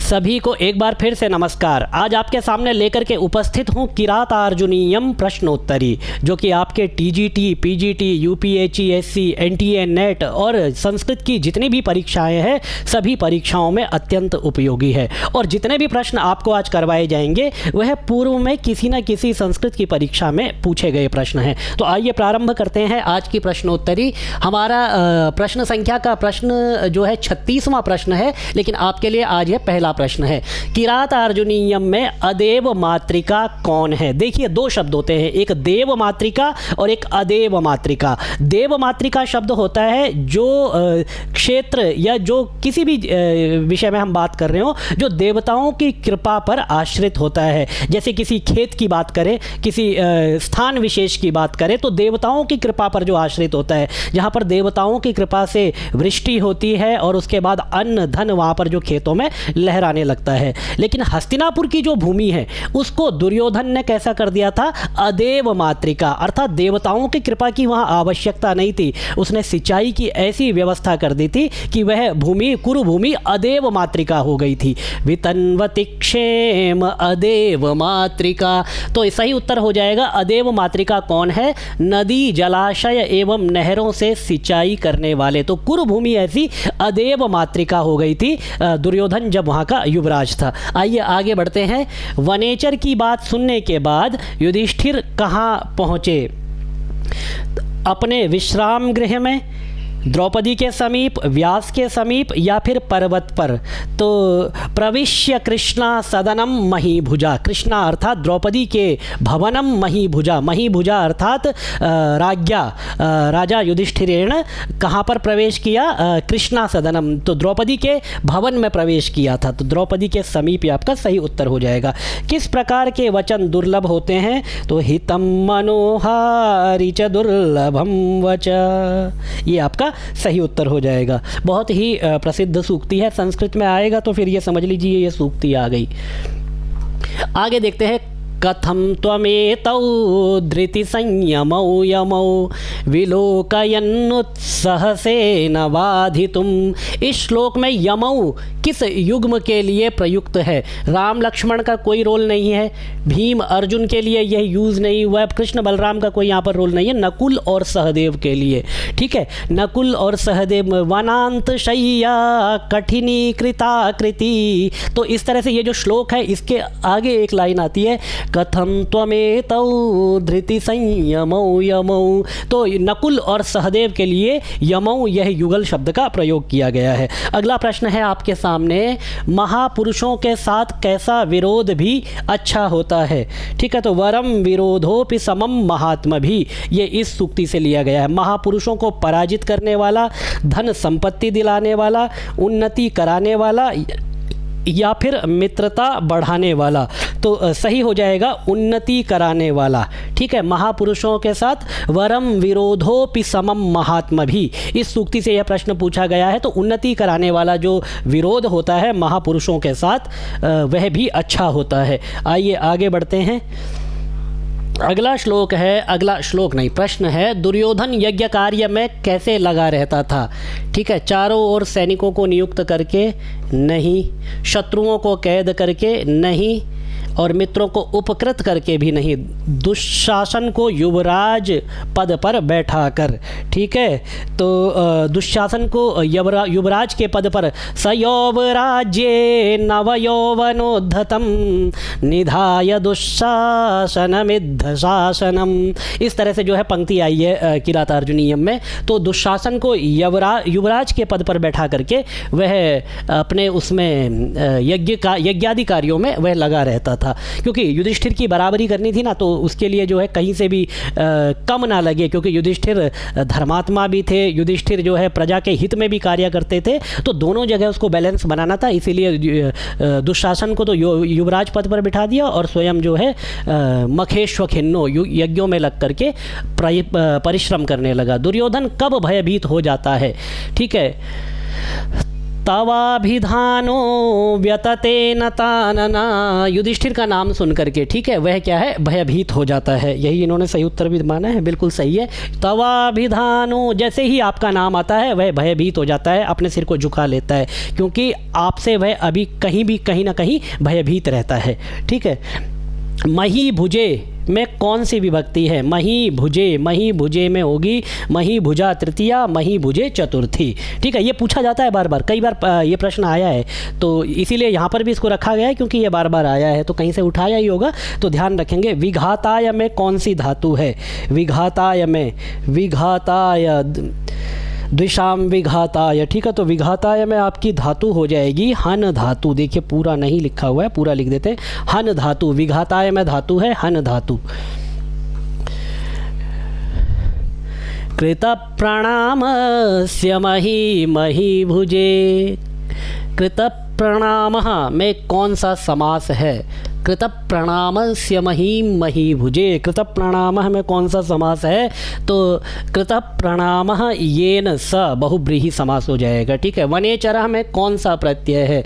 सभी को एक बार फिर से नमस्कार। आज आपके सामने लेकर के उपस्थित हूँ किरातार्जुनीयम प्रश्नोत्तरी, जो कि आपके TGT, PGT, UPSC, NTA, net और संस्कृत की जितनी भी परीक्षाएं हैं सभी परीक्षाओं में अत्यंत उपयोगी है। और जितने भी प्रश्न आपको आज करवाए जाएंगे वह पूर्व में किसी न किसी संस्कृत की परीक्षा में पूछे गए प्रश्न हैं। तो आइए प्रारंभ करते हैं आज की प्रश्नोत्तरी। हमारा प्रश्न संख्या का प्रश्न जो है 36वां प्रश्न है, लेकिन आपके लिए आज यह पहला प्रश्न है। किरातार्जुनीयम में अदेव मातृका कौन है? देखिए, दो शब्द होते हैं, एक देव मातृका और एक अदेव मातृका। देव मातृका शब्द होता है जो क्षेत्र या जो किसी भी विषय में हम बात कर रहे हो जो देवताओं की कृपा पर आश्रित होता है। जैसे किसी खेत की बात करें, किसी स्थान विशेष की बात करें तो देवताओं की कृपा पर जो आश्रित होता है, जहाँ पर देवताओं की कृपा से वृष्टि होती है और उसके बाद अन्न धन वहाँ पर जो खेतों में लहराने लगता है। लेकिन हस्तिनापुर की जो भूमि है उसको दुर्योधन ने कैसा कर दिया था? अदेव मातृका, अर्थात देवताओं की कृपा की वहाँ आवश्यकता नहीं थी। उसने सिंचाई की ऐसी व्यवस्था कर दी थी कि वह भूमि कुरुभूमि अदेव मातृका हो गई थी। वितन्वति क्षेम अदेव मातृका। तो सही उत्तर हो जाएगा अदेव मातृका कौन है? नदी, जलाशय एवं नहरों से सिंचाई करने वाले। तो कुरुभूमि ऐसी अदेव मातृका हो गई थी दुर्योधन जब वहाँ का युवराज था। आइए आगे बढ़ते हैं। वनेचर की बात सुनने के बाद युधिष्ठिर कहाँ पहुँचे? अपने विश्राम गृह में, द्रौपदी के समीप, व्यास के समीप या फिर पर्वत पर? तो प्रविश्य कृष्णा सदनम महीभुजा। कृष्णा अर्थात द्रौपदी के भवनम महीभुजा। महीभुजा अर्थात राजा युधिष्ठिरेण कहाँ पर प्रवेश किया? कृष्णा सदनम, तो द्रौपदी के भवन में प्रवेश किया था। तो द्रौपदी के समीप ही आपका सही उत्तर हो जाएगा। किस प्रकार के वचन दुर्लभ होते हैं? तो हितम मनोहारी च दुर्लभम वच, ये आपका सही उत्तर हो जाएगा। बहुत ही प्रसिद्ध सूक्ति है, संस्कृत में आएगा तो फिर ये समझ लीजिए ये सूक्ति आ गई। आगे देखते हैं। कथम त्वमेतौ धृति संयमौ यमौ विलोकयन्नुत्सहसेन बाधितुम। इस श्लोक में यमौ किस युग्म के लिए प्रयुक्त है? राम लक्ष्मण का कोई रोल नहीं है, भीम अर्जुन के लिए यह यूज़ नहीं हुआ है, कृष्ण बलराम का कोई यहाँ पर रोल नहीं है, नकुल और सहदेव के लिए। ठीक है, नकुल और सहदेव। वनांत शय्या कठिनी कृताकृति। तो इस तरह से ये जो श्लोक है इसके आगे एक लाइन आती है, कथम त्वमेतौ धृति संयमौ यमौ। तो नकुल और सहदेव के लिए यमौ यह युगल शब्द का प्रयोग किया गया है। अगला प्रश्न है आपके सामने, महापुरुषों के साथ कैसा विरोध भी अच्छा होता है? ठीक है, तो वरम विरोधोपि समम महात्म भी, ये इस सूक्ति से लिया गया है। महापुरुषों को पराजित करने वाला, धन संपत्ति दिलाने वाला, उन्नति कराने वाला या फिर मित्रता बढ़ाने वाला। तो सही हो जाएगा उन्नति कराने वाला। ठीक है, महापुरुषों के साथ वरम विरोधोपि समम महात्म भी, इस सूक्ति से यह प्रश्न पूछा गया है। तो उन्नति कराने वाला जो विरोध होता है महापुरुषों के साथ वह भी अच्छा होता है। आइए आगे बढ़ते हैं। अगला श्लोक है, अगला श्लोक नहीं प्रश्न है, दुर्योधन यज्ञ कार्य में कैसे लगा रहता था? ठीक है, चारों ओर सैनिकों को नियुक्त करके नहीं, शत्रुओं को कैद करके नहीं, और मित्रों को उपकृत करके भी नहीं, दुशासन को युवराज पद पर बैठाकर। ठीक है, तो दुशासन को युवराज के पद पर सयौवराज्ये नवयौवनोद्धतम निधाय दुशासनमिद्ध शासनम। इस तरह से जो है पंक्ति आई है किरातार्जुनीयम में। तो दुशासन को युवराज के पद पर बैठा करके वह अपने उसमें यज्ञादि कार्यों में वह लगा रहता था, क्योंकि युधिष्ठिर की बराबरी करनी थी ना, तो उसके लिए जो है कहीं से भी कम ना लगे, क्योंकि युधिष्ठिर धर्मात्मा भी थे, युधिष्ठिर जो है प्रजा के हित में भी कार्य करते थे, तो दोनों जगह उसको बैलेंस बनाना था। इसीलिए दुशासन को तो युवराज पद पर बिठा दिया और स्वयं जो है मखेश्व खिन्नो यज्ञों में लग करके परिश्रम करने लगा। दुर्योधन कब भयभीत हो जाता है? ठीक है, तवाभिधानो व्यतते नतानना, युधिष्ठिर का नाम सुन करके, ठीक है, वह क्या है, भयभीत हो जाता है। यही इन्होंने सही उत्तर भी माना है, बिल्कुल सही है। तवाभिधानो, जैसे ही आपका नाम आता है वह भयभीत हो जाता है, अपने सिर को झुका लेता है, क्योंकि आपसे वह अभी कहीं ना कहीं भयभीत रहता है, ठीक है। मही भुजे में कौन सी विभक्ति है? मही भुजे में होगी मही भुजा तृतीया, मही भुजे चतुर्थी, ठीक है। ये पूछा जाता है बार बार, कई बार ये प्रश्न आया है, तो इसीलिए यहाँ पर भी इसको रखा गया है, क्योंकि ये बार बार आया है, तो कहीं से उठाया ही होगा, तो ध्यान रखेंगे। विघाताय में कौन सी धातु है? विघाताय में, विघाताय, द्विशाम विघाताय, ठीक है। तो विघाताय में आपकी धातु हो जाएगी हन धातु। देखिए पूरा नहीं लिखा हुआ है, पूरा लिख देते हैं। हन धातु, विघाताय में धातु है हन धातु। कृत प्रणामस्य मही भुजे, कृत प्रणामः में कौन सा समास है? कृत प्रणामस्य मही भुजे, कृत प्रणामः में कौन सा समास है? तो कृत प्रणामः येन स बहुब्रीहि समास हो जाएगा, ठीक है। वनेचरः में कौन सा प्रत्यय है?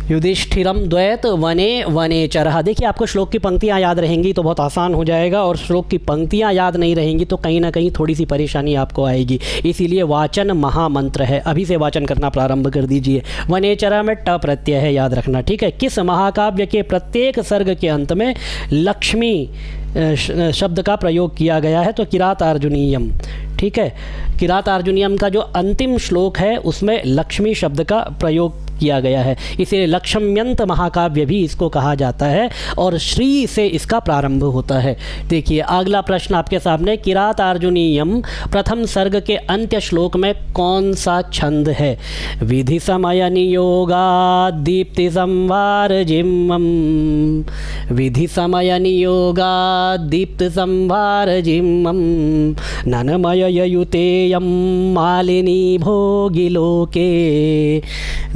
युधिष्ठिरम द्वैत वने वनेचरः। देखिए आपको श्लोक की पंक्तियाँ याद रहेंगी तो बहुत आसान हो जाएगा, और श्लोक की पंक्तियाँ याद नहीं रहेंगी तो कहीं ना कहीं थोड़ी सी परेशानी आपको आएगी। इसीलिए वाचन महामंत्र है, अभी से वाचन करना प्रारंभ कर दीजिए। वनेचरः में ट प्रत्यय है, याद रखना, ठीक है। किस महाकाव्य के प्रत्येक सर्ग के अंत में लक्ष्मी शब्द का प्रयोग किया गया है? तो किरातार्जुनीयम, ठीक है। किरातार्जुनीयम का जो अंतिम श्लोक है उसमें लक्ष्मी शब्द का प्रयोग किया गया है, इसे लक्ष्म्यंत महाकाव्य भी इसको कहा जाता है, और श्री से इसका प्रारंभ होता है। देखिए अगला प्रश्न आपके सामने, किरातार्जुनीयम प्रथम सर्ग के अंत्य श्लोक में कौन सा छंद है? विधि समय नियोगा दीप्ति संवार जिम्मम, विधि समय नियोगा दीप्ति संवार जिम्मम, ननमय युतेयम मालिनी भोगिलोके,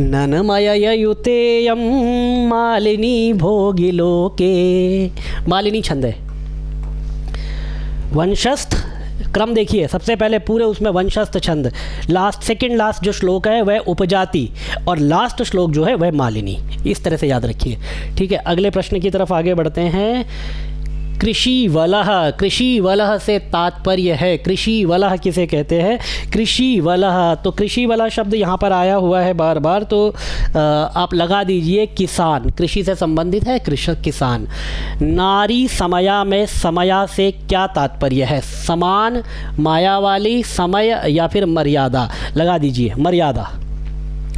ननमययुतेयं मालिनी भोगिलोके। मालिनी छंद है। वंशस्थ क्रम देखिए, सबसे पहले पूरे उसमें वंशस्थ छंद, लास्ट सेकंड लास्ट जो श्लोक है वह उपजाति, और लास्ट श्लोक जो है वह मालिनी। इस तरह से याद रखिए, ठीक है। अगले प्रश्न की तरफ आगे बढ़ते हैं। कृषि वलह, कृषि वलह से तात्पर्य है, कृषि वलह किसे कहते हैं? कृषि वलह, तो कृषि वलह शब्द यहाँ पर आया हुआ है बार बार, तो आप लगा दीजिए किसान, कृषि से संबंधित है, कृषक किसान। नारी समया में समया से क्या तात्पर्य है? समान, माया वाली, समय या फिर मर्यादा, लगा दीजिए मर्यादा,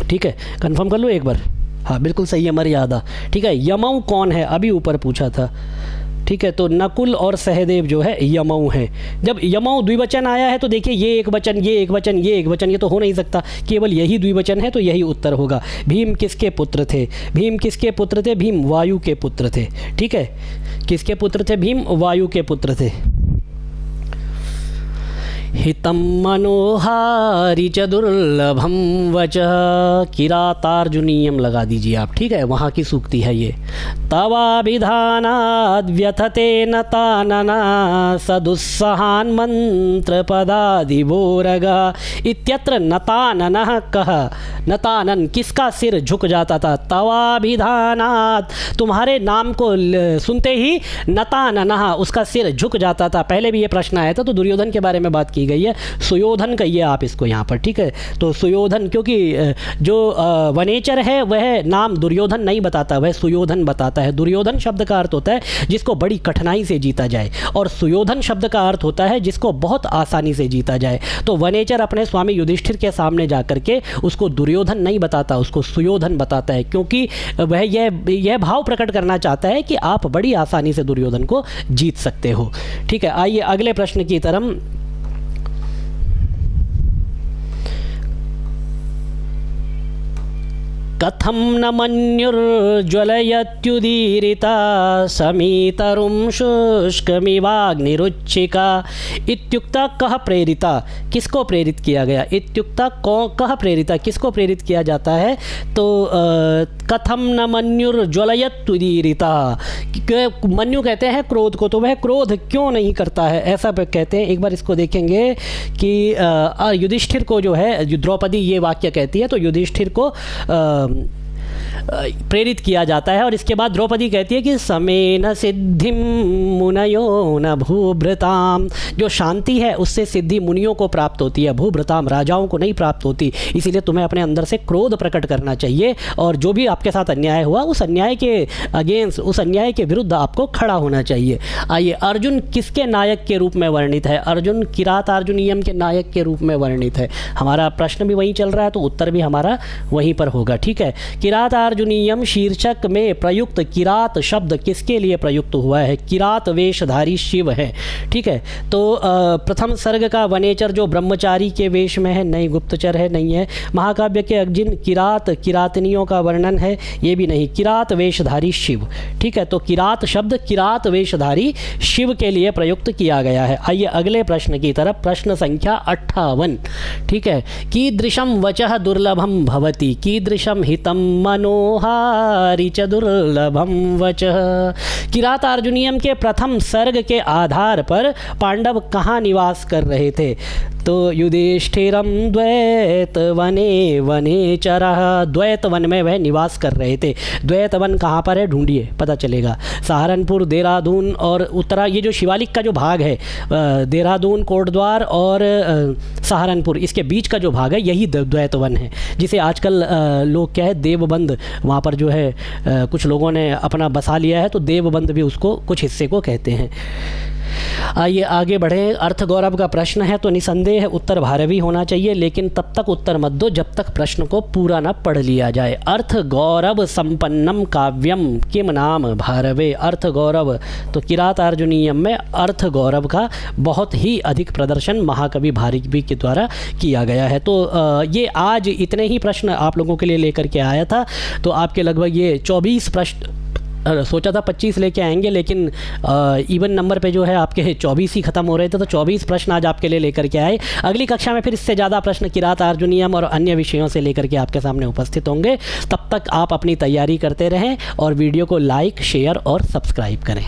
ठीक है। कंफर्म कर लो एक बार, हाँ बिल्कुल सही है, मर्यादा, ठीक है। यमऊ कौन है? अभी ऊपर पूछा था, ठीक है। तो नकुल और सहदेव जो है यमऊ हैं। जब यमऊ द्विवचन आया है तो देखिए ये एक वचन, ये एक वचन, ये एक वचन, ये तो हो नहीं सकता, केवल यही द्विवचन है, तो यही उत्तर होगा। भीम किसके पुत्र थे? भीम किसके पुत्र थे? भीम वायु के पुत्र थे, ठीक है। किसके पुत्र थे? भीम वायु के पुत्र थे। हितं मनोहारी च दुर्लभम वचः, किरातार्जुनीयम लगा दीजिए आप, ठीक है। वहाँ की सूक्ति है ये। तवाभिधानाद् व्यथते नतानना सदुस्सहान् मंत्रपदादिभोरगः इत्यत्र नताननः कः? नतानन किसका सिर झुक जाता था? तवाभिधानात्, तुम्हारे नाम को सुनते ही नताननः उसका सिर झुक जाता था। पहले भी ये प्रश्न आया था, तो दुर्योधन के बारे में बात की गई है, सुयोधन कहिए आप इसको यहाँ पर, ठीक है। तो सुयोधन, क्योंकि जो वनेचर है वह नाम दुर्योधन नहीं बताता, वह सुयोधन बताता है। दुर्योधन शब्द का अर्थ होता है जिसको बड़ी कठिनाई से जीता जाए, और सुयोधन शब्द का अर्थ होता है जिसको बहुत आसानी से जीता जाए। तो वनेचर अपने स्वामी युधिष्ठिर के सामने जाकर के उसको दुर्योधन नहीं बताता, उसको सुयोधन बताता है, क्योंकि वह यह भाव प्रकट करना चाहता है कि आप बड़ी आसानी से दुर्योधन को जीत सकते हो, ठीक है। आइए अगले प्रश्न की तरफ। कथम न मन्युर्ज्वलयत्युदीरिता समीतरुं शुष्कमिवाग्निरुच्छिका। इत्युक्ता कह प्रेरिता, किसको प्रेरित किया गया? इत्युक्ता कह प्रेरिता, किसको प्रेरित किया जाता है? तो कथम न मन्युर्ज्वलयत्युदीरिता, मन्यु कहते हैं क्रोध को, तो वह क्रोध क्यों नहीं करता है, ऐसा कहते हैं। एक बार इसको देखेंगे कि युधिष्ठिर को जो है, द्रौपदी ये वाक्य कहती है, तो युधिष्ठिर को प्रेरित किया जाता है। और इसके बाद द्रौपदी कहती है कि समेन सिद्धिम मुनयो न भूभृताम, जो शांति है उससे सिद्धि मुनियों को प्राप्त होती है, भूभृताम राजाओं को नहीं प्राप्त होती। इसीलिए तुम्हें अपने अंदर से क्रोध प्रकट करना चाहिए और जो भी आपके साथ अन्याय हुआ उस अन्याय के अगेंस्ट, उस अन्याय के विरुद्ध आपको खड़ा होना चाहिए। आइए, अर्जुन किसके नायक के रूप में वर्णित है? अर्जुन किरातार्जुनीयम के नायक के रूप में वर्णित है। हमारा प्रश्न भी वहीं चल रहा है तो उत्तर भी हमारा वहीं पर होगा, ठीक है। किरातार्जुनीयम शीर्षक में प्रयुक्त किरात शब्द किसके लिए प्रयुक्त हुआ है? किरात वेशधारी शिव है, ठीक है। तो प्रथम सर्ग का वनेचर जो ब्रह्मचारी के वेश में है, नहीं गुप्तचर है, नहीं है। महाकाव्य के अर्जुन किरात किरातनियों का वर्णन है, ये भी नहीं। किरात वेशधारी शिव, ठीक है। तो किरात शब्द किरात वेशधारी शिव के लिए प्रयुक्त किया गया है। आइए अगले प्रश्न की तरफ, प्रश्न संख्या 58, ठीक है। कीदृशम वचः दुर्लभम भवति, कीदृशम हितम मनोहारि च दुर्लभम वचः। किरातार्जुनीयम के प्रथम सर्ग के आधार पर पांडव कहाँ निवास कर रहे थे? तो युधिष्ठिरम द्वैत वने वनेचरः, द्वैत वन में वह निवास कर रहे थे। द्वैत वन कहाँ पर है, ढूंढिए, पता चलेगा। सहारनपुर, देहरादून और उत्तरा, ये जो शिवालिक का जो भाग है, देहरादून, कोटद्वार और सहारनपुर, इसके बीच का जो भाग है यही द्वैत वन है, जिसे आजकल लोग क्या है देवबंद, वहाँ पर जो है कुछ लोगों ने अपना बसा लिया है, तो देवबंद भी उसको कुछ हिस्से को कहते हैं। आइए आगे बढ़ें। अर्थ गौरव का प्रश्न है तो निसंदेह उत्तर भारवी होना चाहिए, लेकिन तब तक उत्तर मत दो जब तक प्रश्न को पूरा ना पढ़ लिया जाए। अर्थ गौरव संपन्नम काव्यम किम नाम भारवे। अर्थ गौरव, तो किरातार्जुनीयम में अर्थ गौरव का बहुत ही अधिक प्रदर्शन महाकवि भारवी के द्वारा किया गया है। तो ये आज इतने ही प्रश्न आप लोगों के लिए लेकर के आया था। तो आपके लगभग ये 24 प्रश्न, सोचा था 25 लेके आएंगे, लेकिन इवन नंबर पे जो है आपके 24 ही ख़त्म हो रहे थे, तो 24 प्रश्न आज आपके लिए लेकर के आए। अगली कक्षा में फिर इससे ज़्यादा प्रश्न किरातार्जुनीयम और अन्य विषयों से लेकर के आपके सामने उपस्थित होंगे। तब तक आप अपनी तैयारी करते रहें और वीडियो को लाइक, शेयर और सब्सक्राइब करें।